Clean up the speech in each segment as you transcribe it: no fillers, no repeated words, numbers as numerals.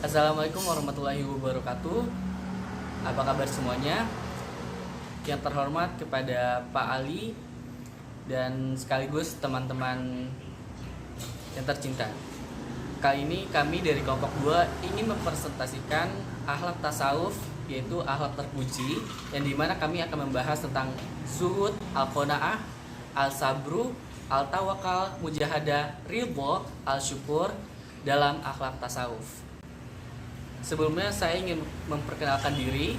Assalamualaikum warahmatullahi wabarakatuh. Apa kabar semuanya? Yang terhormat kepada Pak Ali dan sekaligus teman-teman yang tercinta. Kali ini kami dari kelompok 2 ingin mempresentasikan akhlak tasawuf, yaitu akhlak terpuji, yang dimana kami akan membahas tentang zuhud, al-qanaah, al-sabru, al-tawakal, mujahadah, ridho, al-syukur dalam akhlak tasawuf. Sebelumnya saya ingin memperkenalkan diri.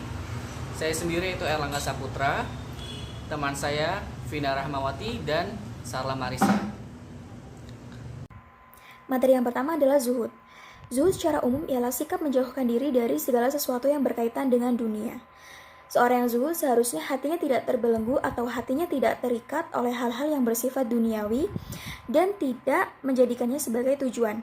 Saya sendiri itu Erlangga Saputra, teman saya Vina Rahmawati dan Sarla Marisa. Materi yang pertama adalah zuhud. Zuhud secara umum ialah sikap menjauhkan diri dari segala sesuatu yang berkaitan dengan dunia. Seorang yang zuhud seharusnya hatinya tidak terbelenggu atau hatinya tidak terikat oleh hal-hal yang bersifat duniawi dan tidak menjadikannya sebagai tujuan.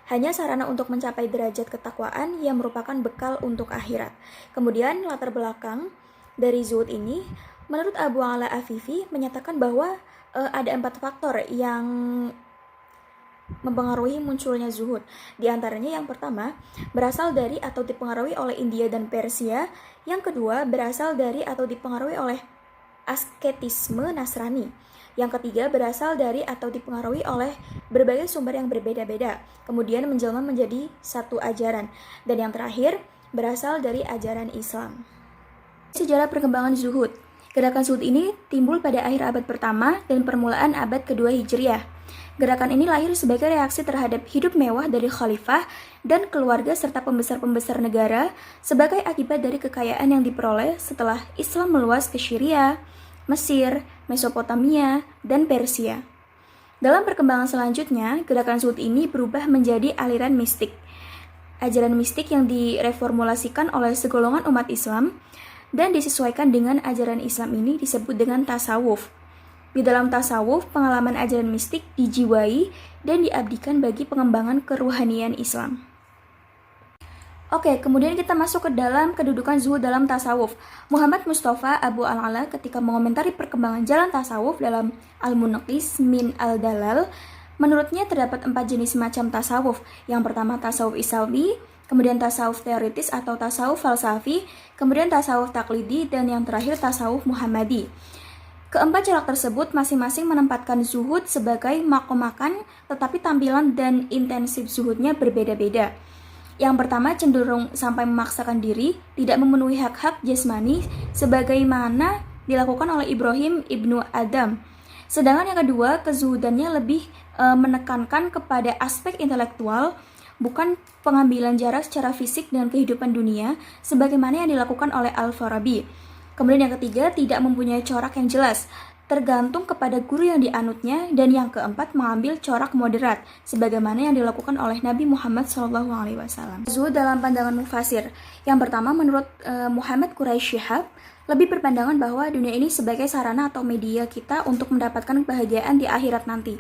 Hanya sarana untuk mencapai derajat ketakwaan yang merupakan bekal untuk akhirat. Kemudian latar belakang dari zuhud ini, menurut Abu Ala Afifi menyatakan bahwa ada 4 faktor yang mempengaruhi munculnya zuhud. Di antaranya yang pertama, berasal dari atau dipengaruhi oleh India dan Persia. Yang kedua, berasal dari atau dipengaruhi oleh asketisme Nasrani. Yang ketiga, berasal dari atau dipengaruhi oleh berbagai sumber yang berbeda-beda, kemudian menjelma menjadi satu ajaran. Dan yang terakhir, berasal dari ajaran Islam. Sejarah perkembangan zuhud. Gerakan zuhud ini timbul pada akhir abad pertama dan permulaan abad kedua Hijriah. Gerakan ini lahir sebagai reaksi terhadap hidup mewah dari khalifah dan keluarga serta pembesar-pembesar negara sebagai akibat dari kekayaan yang diperoleh setelah Islam meluas ke Syria, Mesir, Mesopotamia, dan Persia. Dalam perkembangan selanjutnya, gerakan zuhud ini berubah menjadi aliran mistik. Ajaran mistik yang direformulasikan oleh segolongan umat Islam dan disesuaikan dengan ajaran Islam ini disebut dengan tasawuf. Di dalam tasawuf, pengalaman ajaran mistik dijiwai dan diabdikan bagi pengembangan keruhanian Islam. Oke, kemudian kita masuk ke dalam kedudukan zuhud dalam tasawuf. Muhammad Mustafa Abu Al-Ala ketika mengomentari perkembangan jalan tasawuf dalam Al-Munaqis min Al-Dalal, menurutnya terdapat 4 jenis macam tasawuf. Yang pertama tasawuf isawi, kemudian tasawuf teoritis atau tasawuf falsafi, kemudian tasawuf taklidi, dan yang terakhir tasawuf Muhammadi. Keempat corak tersebut masing-masing menempatkan zuhud sebagai makomakan, tetapi tampilan dan intensif zuhudnya berbeda-beda. Yang pertama cenderung sampai memaksakan diri, tidak memenuhi hak-hak jasmani sebagaimana dilakukan oleh Ibrahim ibnu Adam. Sedangkan yang kedua, kezuhudannya lebih menekankan kepada aspek intelektual, bukan pengambilan jarak secara fisik dengan kehidupan dunia sebagaimana yang dilakukan oleh Al-Farabi. Kemudian yang ketiga, tidak mempunyai corak yang jelas, tergantung kepada guru yang dianutnya, dan yang keempat mengambil corak moderat sebagaimana yang dilakukan oleh Nabi Muhammad SAW. Zuhud dalam pandangan mufasir. Yang pertama, menurut Muhammad Quraisy Shihab, lebih berpandangan bahwa dunia ini sebagai sarana atau media kita untuk mendapatkan kebahagiaan di akhirat nanti.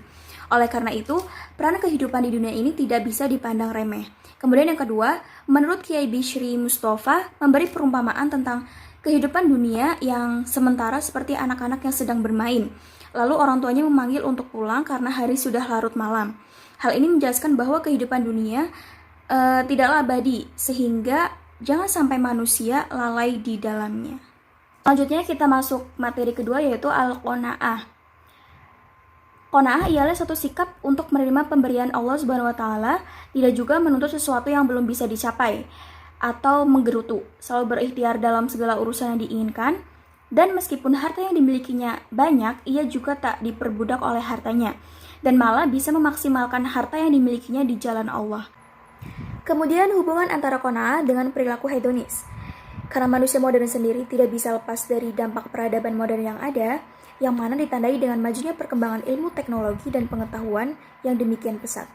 Oleh karena itu, peran kehidupan di dunia ini tidak bisa dipandang remeh. Kemudian yang kedua, menurut Kiai Bishri Mustafa memberi perumpamaan tentang kehidupan dunia yang sementara seperti anak-anak yang sedang bermain. Lalu orang tuanya memanggil untuk pulang karena hari sudah larut malam. Hal ini menjelaskan bahwa kehidupan dunia tidaklah abadi, sehingga jangan sampai manusia lalai di dalamnya. Selanjutnya kita masuk materi kedua, yaitu al-qanaah. Qanaah ialah satu sikap untuk menerima pemberian Allah SWT, tidak juga menuntut sesuatu yang belum bisa dicapai atau menggerutu, selalu berikhtiar dalam segala urusan yang diinginkan, dan meskipun harta yang dimilikinya banyak, ia juga tak diperbudak oleh hartanya, dan malah bisa memaksimalkan harta yang dimilikinya di jalan Allah. Kemudian hubungan antara qanaah dengan perilaku hedonis. Karena manusia modern sendiri tidak bisa lepas dari dampak peradaban modern yang ada, yang mana ditandai dengan majunya perkembangan ilmu teknologi dan pengetahuan yang demikian pesat,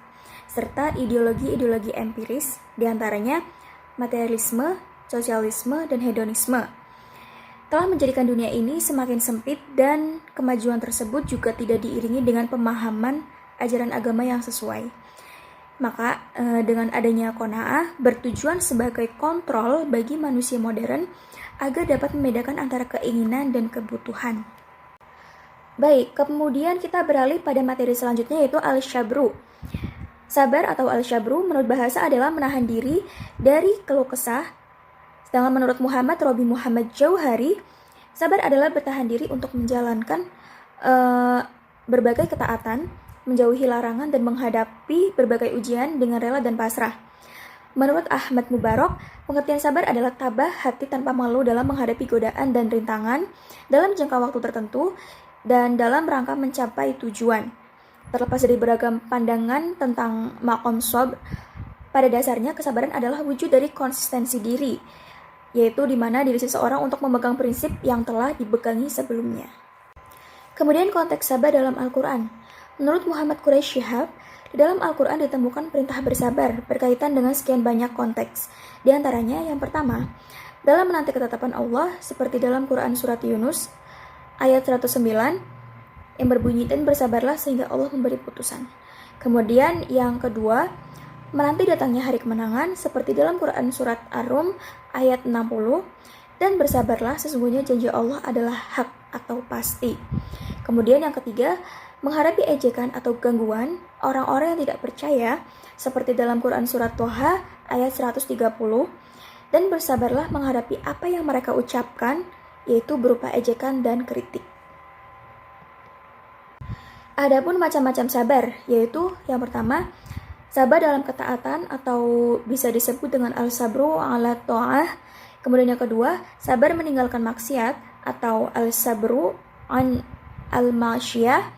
serta ideologi-ideologi empiris, diantaranya materialisme, sosialisme, dan hedonisme, telah menjadikan dunia ini semakin sempit, dan kemajuan tersebut juga tidak diiringi dengan pemahaman ajaran agama yang sesuai. Maka dengan adanya qanaah bertujuan sebagai kontrol bagi manusia modern agar dapat membedakan antara keinginan dan kebutuhan. Baik, kemudian kita beralih pada materi selanjutnya, yaitu al-syabru. Sabar atau al-syabru menurut bahasa adalah menahan diri dari keluh kesah. Sedangkan menurut Robi Muhammad Jauhari, sabar adalah bertahan diri untuk menjalankan berbagai ketaatan, menjauhi larangan, dan menghadapi berbagai ujian dengan rela dan pasrah. Menurut Ahmad Mubarak, pengertian sabar adalah tabah hati tanpa malu dalam menghadapi godaan dan rintangan dalam jangka waktu tertentu dan dalam rangka mencapai tujuan. Terlepas dari beragam pandangan tentang maqam sabr, pada dasarnya kesabaran adalah wujud dari konsistensi diri, yaitu di mana diri seseorang untuk memegang prinsip yang telah dipegangi sebelumnya. Kemudian konteks sabar dalam Al-Quran. Menurut Muhammad Quraisy Shihab, di dalam Al-Quran ditemukan perintah bersabar berkaitan dengan sekian banyak konteks. Di antaranya yang pertama, dalam menanti ketetapan Allah seperti dalam Quran Surat Yunus ayat 109 yang berbunyi, dan bersabarlah sehingga Allah memberi putusan. Kemudian yang kedua, menanti datangnya hari kemenangan seperti dalam Quran Surat Ar-Rum ayat 60, dan bersabarlah sesungguhnya janji Allah adalah hak atau pasti. Kemudian yang ketiga, menghadapi ejekan atau gangguan orang-orang yang tidak percaya seperti dalam Quran Surat Toha ayat 130, dan bersabarlah menghadapi apa yang mereka ucapkan, yaitu berupa ejekan dan kritik. Adapun macam-macam sabar, yaitu yang pertama, sabar dalam ketaatan atau bisa disebut dengan al-sabru ala ta'ah. Kemudian yang kedua, sabar meninggalkan maksiat atau al-sabru an al-masyiyah.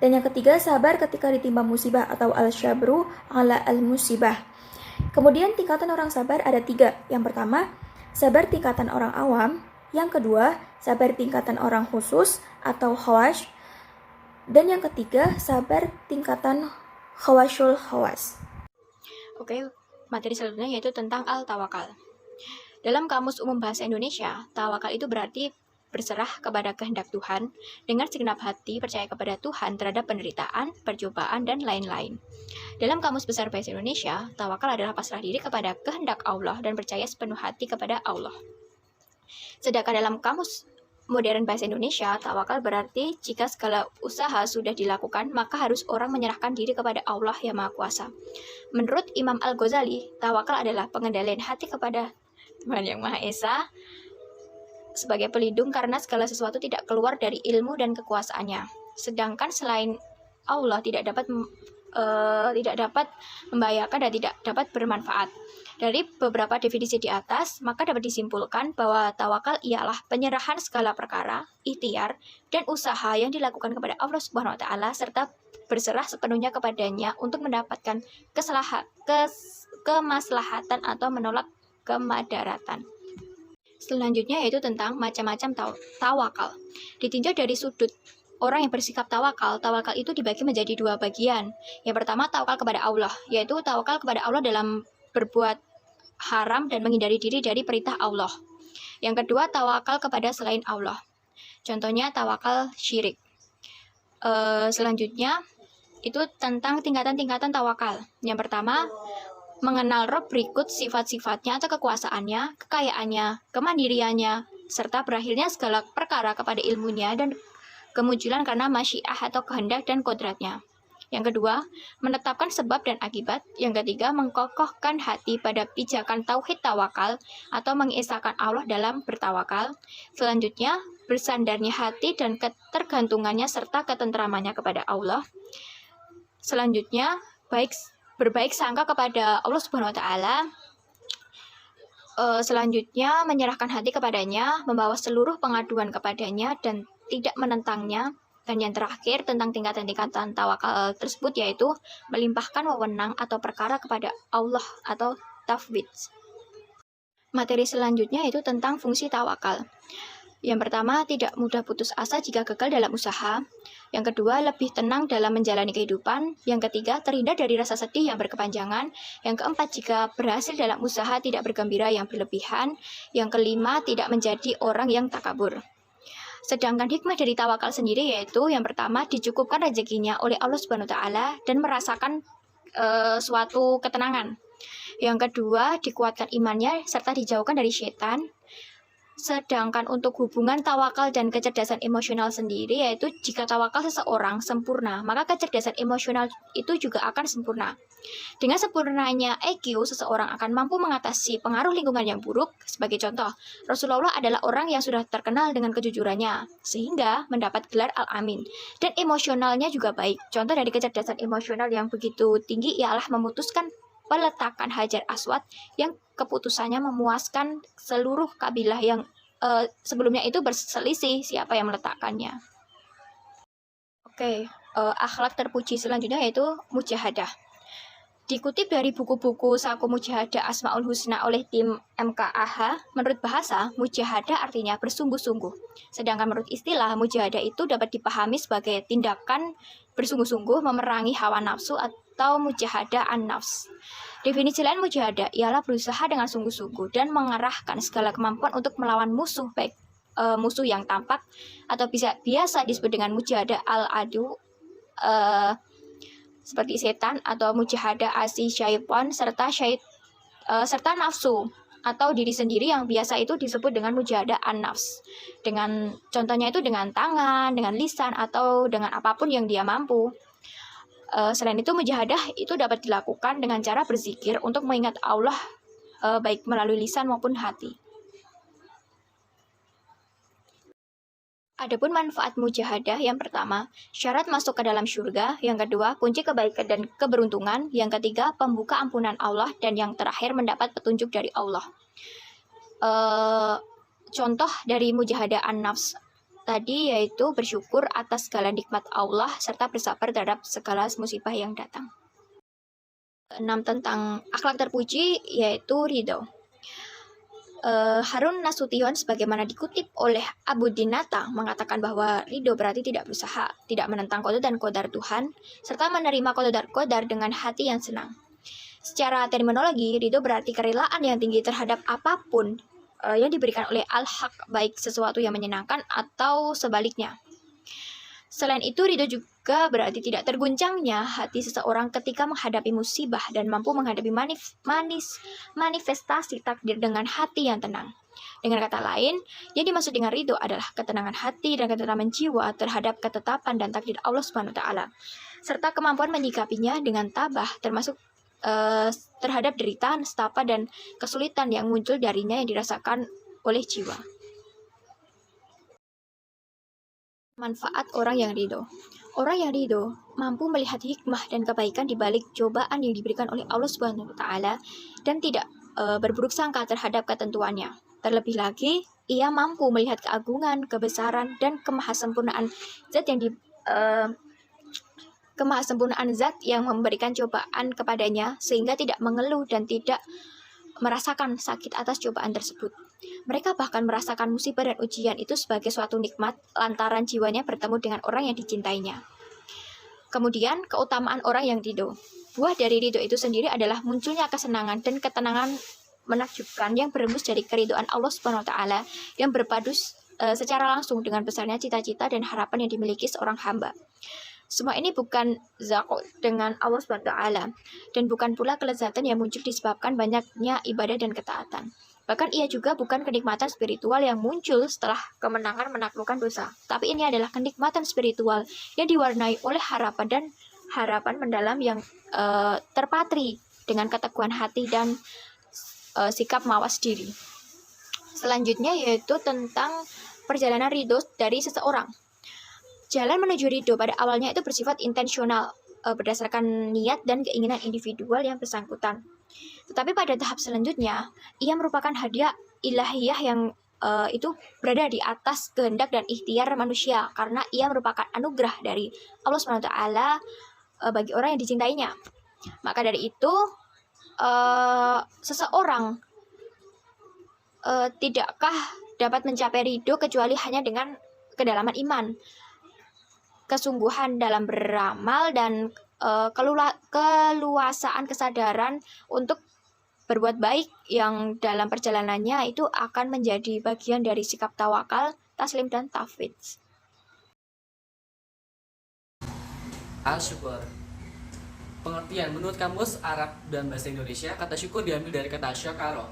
Dan yang ketiga, sabar ketika ditimpa musibah atau al-syabru ala al-musibah. Kemudian tingkatan orang sabar ada 3. Yang pertama, sabar tingkatan orang awam. Yang kedua, sabar tingkatan orang khusus atau khawash. Dan yang ketiga, sabar tingkatan khawasul khawas. Oke, materi selanjutnya yaitu tentang al-tawakal. Dalam Kamus Umum Bahasa Indonesia, tawakal itu berarti berserah kepada kehendak Tuhan, dengan segenap hati percaya kepada Tuhan terhadap penderitaan, percobaan, dan lain-lain. Dalam Kamus Besar Bahasa Indonesia, tawakal adalah pasrah diri kepada kehendak Allah dan percaya sepenuh hati kepada Allah. Sedangkan dalam Kamus Modern Bahasa Indonesia, tawakal berarti jika segala usaha sudah dilakukan, maka harus orang menyerahkan diri kepada Allah yang Maha Kuasa. Menurut Imam Al-Ghazali, tawakal adalah pengendalian hati kepada Tuhan yang Maha Esa sebagai pelindung karena segala sesuatu tidak keluar dari ilmu dan kekuasaannya. Sedangkan selain Allah tidak dapat membahayakan dan tidak dapat bermanfaat. Dari beberapa definisi di atas, maka dapat disimpulkan bahwa tawakal ialah penyerahan segala perkara, ikhtiar, dan usaha yang dilakukan kepada Allah Subhanahu wa Ta'ala serta berserah sepenuhnya kepadanya untuk mendapatkan kemaslahatan atau menolak kemadaratan. Selanjutnya yaitu tentang macam-macam tawakal. Ditinjau dari sudut orang yang bersikap tawakal, tawakal itu dibagi menjadi 2 bagian. Yang pertama, tawakal kepada Allah, yaitu tawakal kepada Allah dalam berbuat haram dan menghindari diri dari perintah Allah. Yang kedua, tawakal kepada selain Allah. Contohnya tawakal syirik. Selanjutnya itu tentang tingkatan-tingkatan tawakal. Yang pertama, mengenal Rob berikut sifat-sifatnya atau kekuasaannya, kekayaannya, kemandiriannya, serta berakhirnya segala perkara kepada ilmunya dan kemunculan karena masyiah atau kehendak dan kodratnya. Yang kedua, menetapkan sebab dan akibat. Yang ketiga, mengkokohkan hati pada pijakan tauhid tawakal atau mengesahkan Allah dalam bertawakal. Selanjutnya, bersandarnya hati dan ketergantungannya serta ketentramannya kepada Allah. Selanjutnya, berbaik sangka kepada Allah Subhanahu wa Ta'ala. Selanjutnya, menyerahkan hati kepadanya, membawa seluruh pengaduan kepadanya dan tidak menentangnya. Dan yang terakhir tentang tingkatan-tingkatan tawakal tersebut yaitu melimpahkan wewenang atau perkara kepada Allah atau tafwid. Materi selanjutnya yaitu tentang fungsi tawakal. Yang pertama, tidak mudah putus asa jika gagal dalam usaha. Yang kedua, lebih tenang dalam menjalani kehidupan. Yang ketiga, terhindar dari rasa sedih yang berkepanjangan. Yang keempat, jika berhasil dalam usaha tidak bergembira yang berlebihan. Yang kelima, tidak menjadi orang yang takabur. Sedangkan hikmah dari tawakal sendiri yaitu yang pertama, dicukupkan rezekinya oleh Allah Subhanahu wa Ta'ala dan merasakan suatu ketenangan. Yang kedua, dikuatkan imannya serta dijauhkan dari setan. Sedangkan untuk hubungan tawakal dan kecerdasan emosional sendiri, yaitu jika tawakal seseorang sempurna, maka kecerdasan emosional itu juga akan sempurna. Dengan sempurnanya EQ, seseorang akan mampu mengatasi pengaruh lingkungan yang buruk. Sebagai contoh, Rasulullah adalah orang yang sudah terkenal dengan kejujurannya, sehingga mendapat gelar Al-Amin. Dan emosionalnya juga baik. Contoh dari kecerdasan emosional yang begitu tinggi ialah memutuskan peletakan Hajar Aswad yang keputusannya memuaskan seluruh kabilah yang sebelumnya itu berselisih siapa yang meletakkannya. Oke, akhlak terpuji selanjutnya yaitu mujahadah. Dikutip dari buku-buku Saku Mujahadah Asmaul Husna oleh tim MKAH, menurut bahasa, mujahadah artinya bersungguh-sungguh. Sedangkan menurut istilah, mujahadah itu dapat dipahami sebagai tindakan bersungguh-sungguh memerangi hawa nafsu atau mujahadah an-nafs. Definisi lain mujahadah ialah berusaha dengan sungguh-sungguh dan mengerahkan segala kemampuan untuk melawan musuh, baik musuh yang tampak atau biasa disebut dengan mujahadah al-adu, seperti setan, atau mujahadah asi syaitan serta nafsu atau diri sendiri yang biasa itu disebut dengan mujahadah an-nafs. Dengan contohnya itu dengan tangan, dengan lisan, atau dengan apapun yang dia mampu. Selain itu mujahadah itu dapat dilakukan dengan cara berzikir untuk mengingat Allah, baik melalui lisan maupun hati. Adapun manfaat mujahadah, yang pertama, syarat masuk ke dalam surga, yang kedua, kunci kebaikan dan keberuntungan, yang ketiga, pembuka ampunan Allah, dan yang terakhir, mendapat petunjuk dari Allah. Contoh dari mujahadah an-nafs tadi yaitu bersyukur atas segala nikmat Allah, serta bersabar terhadap segala musibah yang datang. 6 tentang akhlak terpuji yaitu ridho. Harun Nasution sebagaimana dikutip oleh Abu Dinata mengatakan bahwa ridho berarti tidak berusaha, tidak menentang qada dan qadar Tuhan, serta menerima qada dan qadar dengan hati yang senang. Secara terminologi, ridho berarti kerelaan yang tinggi terhadap apapun yang diberikan oleh al-haq, baik sesuatu yang menyenangkan atau sebaliknya. Selain itu, ridho juga berarti tidak terguncangnya hati seseorang ketika menghadapi musibah dan mampu menghadapi manifestasi takdir dengan hati yang tenang. Dengan kata lain, yang dimaksud dengan ridho adalah ketenangan hati dan ketenangan jiwa terhadap ketetapan dan takdir Allah SWT, serta kemampuan menyikapinya dengan tabah, termasuk terhadap derita, nestapa, dan kesulitan yang muncul darinya yang dirasakan oleh jiwa. Manfaat orang yang ridho. Orang yang ridho mampu melihat hikmah dan kebaikan di balik cobaan yang diberikan oleh Allah Subhanahu wa taala dan tidak berburuk sangka terhadap ketentuannya. Terlebih lagi, ia mampu melihat keagungan, kebesaran, dan kemahasempurnaan zat yang memberikan cobaan kepadanya sehingga tidak mengeluh dan tidak merasakan sakit atas cobaan tersebut. Mereka bahkan merasakan musibah dan ujian itu sebagai suatu nikmat lantaran jiwanya bertemu dengan orang yang dicintainya. Kemudian, keutamaan orang yang ridho. Buah dari ridho itu sendiri adalah munculnya kesenangan dan ketenangan menakjubkan yang berembus dari keridhoan Allah Subhanahu wa taala yang berpadu secara langsung dengan besarnya cita-cita dan harapan yang dimiliki seorang hamba. Semua ini bukan zakot dengan Allah Subhanahu wa taala dan bukan pula kelezatan yang muncul disebabkan banyaknya ibadah dan ketaatan. Bahkan ia juga bukan kenikmatan spiritual yang muncul setelah kemenangan menaklukkan dosa. Tapi ini adalah kenikmatan spiritual yang diwarnai oleh harapan mendalam yang terpatri dengan keteguhan hati dan sikap mawas diri. Selanjutnya yaitu tentang perjalanan ridho dari seseorang. Jalan menuju ridho pada awalnya itu bersifat intensional, berdasarkan niat dan keinginan individual yang bersangkutan. Tetapi pada tahap selanjutnya, ia merupakan hadiah ilahiyah yang itu berada di atas kehendak dan ikhtiar manusia, karena ia merupakan anugerah dari Allah SWT bagi orang yang dicintainya. Maka dari itu, seseorang tidakkah dapat mencapai ridho kecuali hanya dengan kedalaman iman, kesungguhan dalam beramal, dan keluasaan kesadaran untuk berbuat baik yang dalam perjalanannya itu akan menjadi bagian dari sikap tawakal, taslim, dan tafwid. Al-syukur. Pengertian menurut Kamus Arab dan Bahasa Indonesia, kata syukur diambil dari kata syakaro,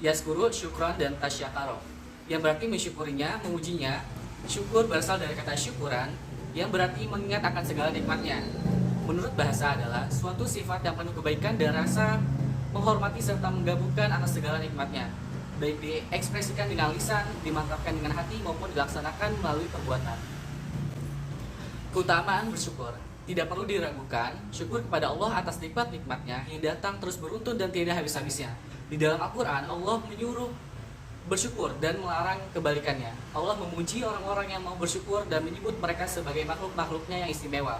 yaskuru, syukron, dan tasyakaro, yang berarti mensyukurinya, memujinya. Syukur berasal dari kata syukuran, yang berarti mengingat akan segala nikmatnya. Menurut bahasa adalah suatu sifat yang penuh kebaikan dan rasa menghormati serta menggabungkan atas segala nikmatnya, baik diekspresikan dengan lisan, dimantapkan dengan hati, maupun dilaksanakan melalui perbuatan. Keutamaan bersyukur. Tidak perlu diragukan, syukur kepada Allah atas nikmat-nikmatnya yang datang terus beruntun dan tidak habis-habisnya. Di dalam Al-Quran, Allah menyuruh bersyukur dan melarang kebalikannya. Allah memuji orang-orang yang mau bersyukur dan menyebut mereka sebagai makhluk-makhluknya yang istimewa.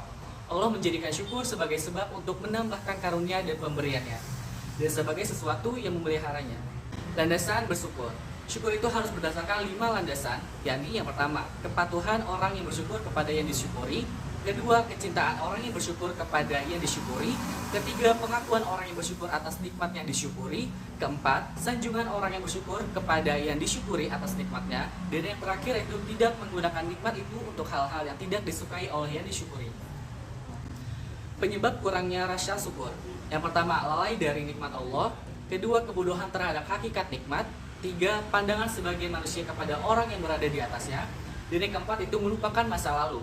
Allah menjadikan syukur sebagai sebab untuk menambahkan karunia dan pemberiannya, dan sebagai sesuatu yang memeliharanya. Landasan bersyukur. Syukur itu harus berdasarkan 5 landasan, yakni yang pertama, kepatuhan orang yang bersyukur kepada yang disyukuri. Kedua, kecintaan orang yang bersyukur kepada yang disyukuri. Ketiga, pengakuan orang yang bersyukur atas nikmat yang disyukuri. Keempat, sanjungan orang yang bersyukur kepada yang disyukuri atas nikmatnya. Dan yang terakhir itu tidak menggunakan nikmat itu untuk hal-hal yang tidak disukai oleh yang disyukuri. Penyebab kurangnya rasa syukur. Yang pertama, lalai dari nikmat Allah. Kedua, kebodohan terhadap hakikat nikmat. Tiga, pandangan sebagai manusia kepada orang yang berada di atasnya. Dan yang keempat itu melupakan masa lalu.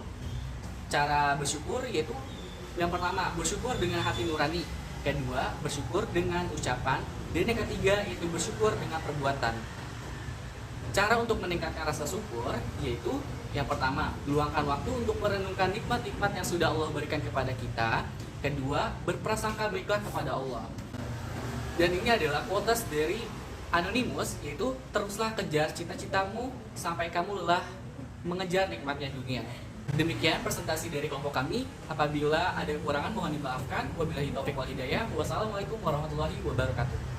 Cara bersyukur yaitu yang pertama, bersyukur dengan hati nurani. Kedua, bersyukur dengan ucapan. Dan yang ketiga yaitu bersyukur dengan perbuatan. Cara untuk meningkatkan rasa syukur yaitu yang pertama, luangkan waktu untuk merenungkan nikmat-nikmat yang sudah Allah berikan kepada kita. Kedua, berprasangka baiklah kepada Allah. Dan ini adalah quotes dari Anonymous, yaitu teruslah kejar cita-citamu sampai kamu lelah mengejar nikmatnya dunia. Demikian presentasi dari kelompok kami. Apabila ada kekurangan mohon dimaafkan. Wabillahi taufiq wal hidayah. Wassalamualaikum warahmatullahi wabarakatuh.